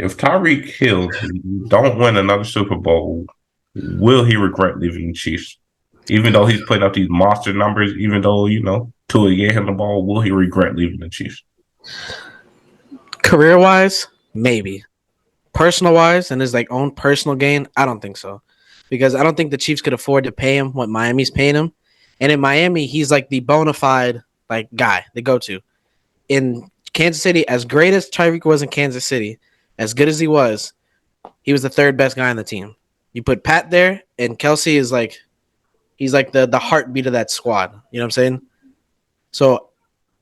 If Tyreek Hill don't win another Super Bowl, will he regret leaving the Chiefs? Even though he's putting up these monster numbers, even though, Tua gave him the ball, will he regret leaving the Chiefs? Career wise, maybe. Personal wise, and his like own personal gain, I don't think so. Because I don't think the Chiefs could afford to pay him what Miami's paying him. And in Miami, he's like the bona fide like guy, the go-to. In Kansas City, as great as Tyreek was in Kansas City, as good as he was the third best guy on the team. You put Pat there, and Kelsey is like he's like the heartbeat of that squad. You know what I'm saying? So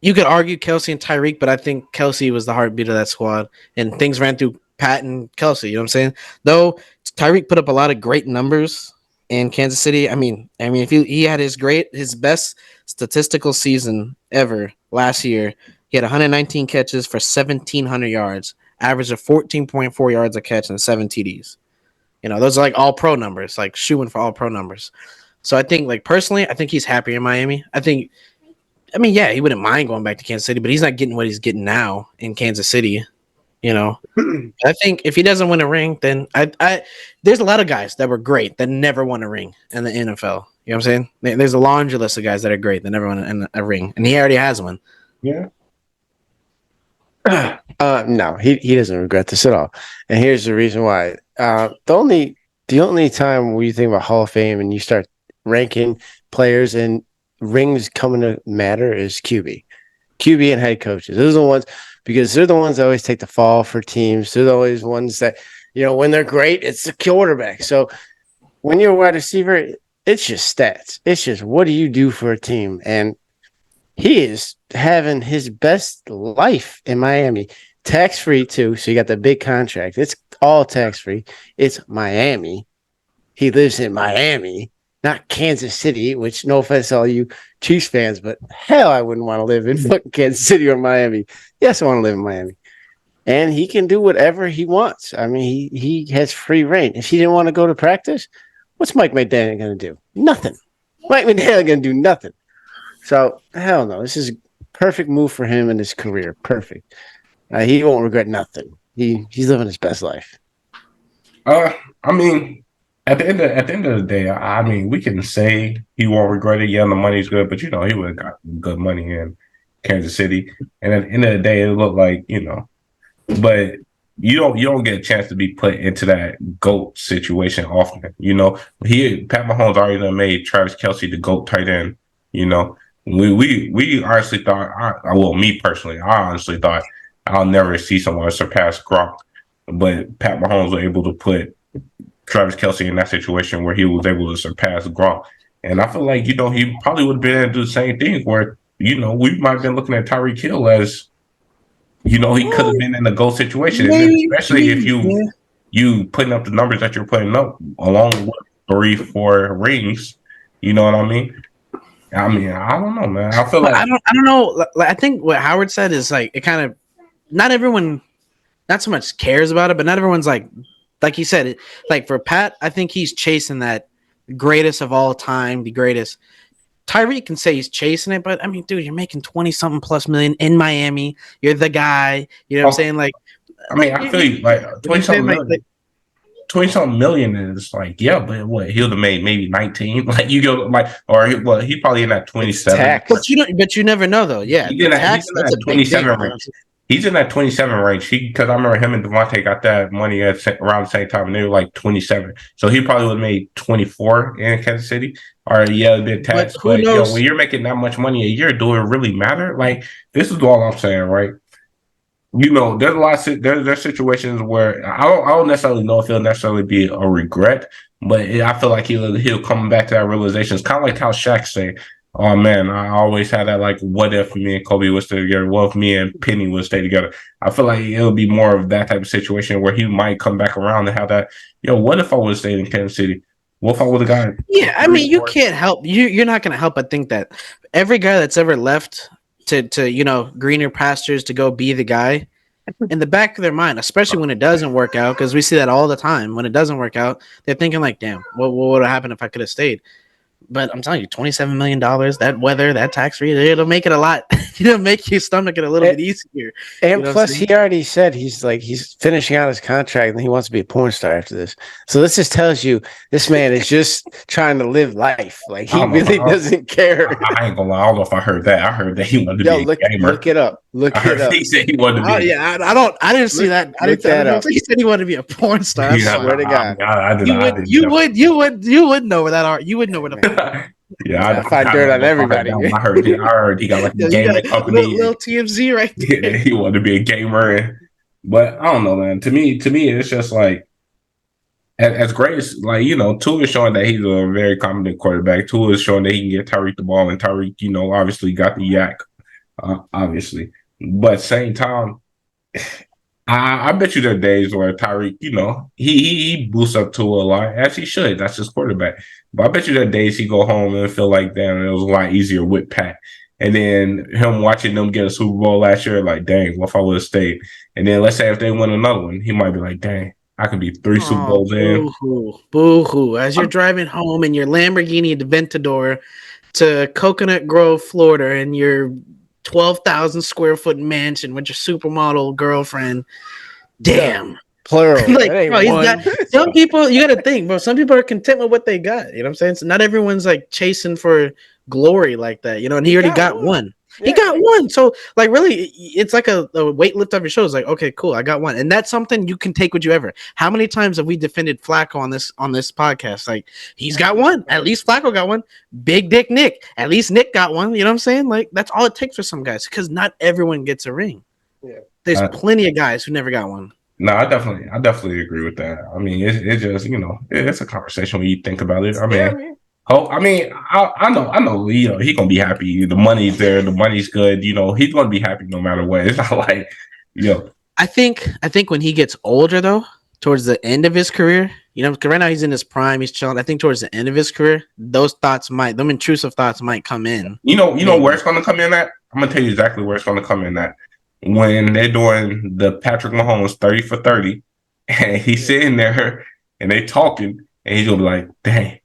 you could argue Kelsey and Tyreek, but I think Kelsey was the heartbeat of that squad, and things ran through Pat and Kelsey. You know what I'm saying? Though Tyreek put up a lot of great numbers in Kansas City. I mean, if he had his best statistical season ever last year, he had 119 catches for 1,700 yards, average of 14.4 yards a catch, and 7 TDs. Those are like all pro numbers, like shooing for all pro numbers. So I think, like personally, I think he's happier in Miami. Yeah, he wouldn't mind going back to Kansas City, but he's not getting what he's getting now in Kansas City. I think if he doesn't win a ring, then I there's a lot of guys that were great that never won a ring in the NFL. You know what I'm saying? There's a laundry list of guys that are great that never won a ring, and he already has one. Yeah. No, he doesn't regret this at all. And here's the reason why. The only time where you think about Hall of Fame and you start ranking players and rings coming to matter is QB and head coaches. Those are the ones, because they're the ones that always take the fall for teams. They're always ones that, when they're great, it's the quarterback. So when you're a wide receiver, it's just stats. It's just, what do you do for a team? And he is having his best life in Miami. Tax-free, too, so you got the big contract. It's all tax-free. It's Miami. He lives in Miami, not Kansas City, which, no offense to all you Chiefs fans, but hell, I wouldn't want to live in fucking Kansas City or Miami. Yes, I want to live in Miami. And he can do whatever he wants. I mean, he has free reign. If he didn't want to go to practice, what's Mike McDaniel going to do? Nothing. Mike McDaniel going to do nothing. So, hell no. This is a perfect move for him in his career. Perfect. He won't regret nothing. He's living his best life. I mean, at the end of the day, I mean, we can say he won't regret it. Yeah, the money's good, but he would have got good money in Kansas City. And at the end of the day, it looked like, but you don't get a chance to be put into that GOAT situation often. Pat Mahomes already done made Travis Kelce the GOAT tight end. We honestly thought, me personally, I honestly thought I'll never see someone surpass Gronk. But Pat Mahomes was able to put Travis Kelce in that situation where he was able to surpass Gronk. And I feel like, he probably would have been able to do the same thing where, we might have been looking at Tyreek Hill as, he could have been in a GOAT situation. Especially if you putting up the numbers that you're putting up along with 3-4 rings. You know what I mean? I don't know, man. I feel like I don't know. I think what Howard said is like it kind of not everyone, not so much cares about it, but not everyone's like he said, like for Pat, I think he's chasing that greatest of all time, the greatest. Tyreek can say he's chasing it, but I mean, dude, you're making 20-something plus million in Miami. You're the guy. You know what I'm saying? Like, I feel like 20-something million. 20-something million is like, yeah, but what, he would have made maybe 19. Like you go he probably in that 27. But you never know though. Yeah, he's in that 27 range. He's in that 27 range. Because I remember him and Devontae got that money at around the same time, and they were like 27. So he probably would have made 24 in Kansas City. Or a bit tax. But when you're making that much money a year, do it really matter? Like, this is all I'm saying, right? There's a lot of there's situations where I don't necessarily know if it'll necessarily be a regret, but I feel like he'll come back to that realization. It's kind of like how Shaq say, "Oh man, I always had that like, what if me and Kobe would stay together? What if me and Penny would stay together?" I feel like it'll be more of that type of situation where he might come back around and have that. What if I would have stayed in Kansas City? What if I would have got? Yeah, I mean, you can't help. You're not going to help but think that every guy that's ever left to greener pastures to go be the guy, in the back of their mind, especially when it doesn't work out, because we see that all the time. When it doesn't work out, they're thinking like, damn, what would have happened if I could have stayed? But I'm telling you, $27 million, that weather, that tax free, it'll make it a lot. It'll make your stomach it a little bit easier. And You know plus, he already said he's finishing out his contract and he wants to be a porn star after this. So this just tells you this man is just trying to live life. Like he really doesn't care. I ain't gonna lie. I don't know if I heard that. I heard that he wanted to be a gamer. Look it up. I heard he said he wanted to be. Yeah, I didn't see that. I didn't know. He said he wanted to be a porn star. I swear to God. I did. You would know where that. You would know where the. Yeah, I find dirt on everybody. I heard he got like a gaming company. Little TMZ right there. Yeah, he wanted to be a gamer, but I don't know, man. To me, it's just like as great as like Tua is showing that he's a very competent quarterback. Tua is showing that he can get Tyreek the ball, and Tyreek, obviously got the yak, obviously. But at the same time, I bet you there are days where Tyreek, he boosts up Tua a lot, as he should. That's his quarterback. But I bet you there are days he go home and feel like, damn, it was a lot easier with Pat. And then him watching them get a Super Bowl last year, like, dang, what if I would have stayed? And then let's say if they win another one, he might be like, dang, I could be 3 Super Bowls in. Boo-hoo. As you're driving home in your Lamborghini Aventador to Coconut Grove, Florida, and your 12,000 square foot mansion with your supermodel girlfriend. Damn. Plural. Like, bro, some people, you got to think, bro. Some people are content with what they got. You know what I'm saying? So not everyone's like chasing for glory like that, and he already got one. Yeah. He got one. So, like, really, it's like a weight lift off your shoulders. Like, okay, cool, I got one, and that's something you can take with you ever. How many times have we defended Flacco on this podcast? Like, he's got one. At least Flacco got one. Big Dick Nick. At least Nick got one. You know what I'm saying? Like, that's all it takes for some guys, because not everyone gets a ring. Yeah, there's plenty of guys who never got one. No, I definitely agree with that. I mean, it's just it's a conversation when you think about it. I mean. I know. He gonna be happy. The money's there. The money's good. He's gonna be happy no matter what. It's not like, I think when he gets older, though, towards the end of his career, because right now he's in his prime, he's chilling. I think towards the end of his career, them intrusive thoughts might come in. You know where it's gonna come in at. I'm gonna tell you exactly where it's gonna come in at. When they're doing the Patrick Mahomes 30 for 30, and he's sitting there and they talking, and he's gonna be like, dang.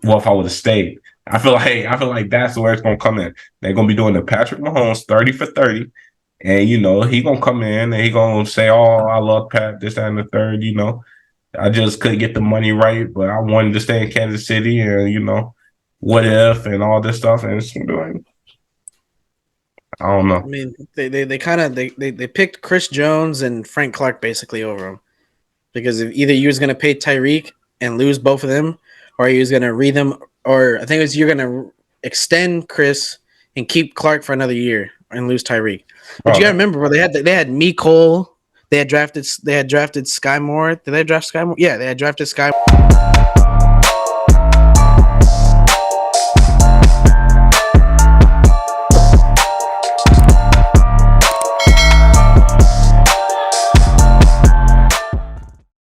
Well, if I would have stayed, I feel like that's where it's gonna come in. They're gonna be doing the Patrick Mahomes 30 for 30, and he gonna come in and he gonna say, "Oh, I love Pat, this that, and the third." I just couldn't get the money right, but I wanted to stay in Kansas City, and what if and all this stuff, and it's like, I don't know. I mean, they picked Chris Jones and Frank Clark basically over him, because if either you was gonna pay Tyreek and lose both of them, or he was going to read them, or I think it was you're going to extend Chris and keep Clark for another year and lose Tyreek. But you got to remember, bro, they had me Cole, they had drafted Sky Moore. Did they draft Sky Moore? Yeah, they had drafted Sky Moore.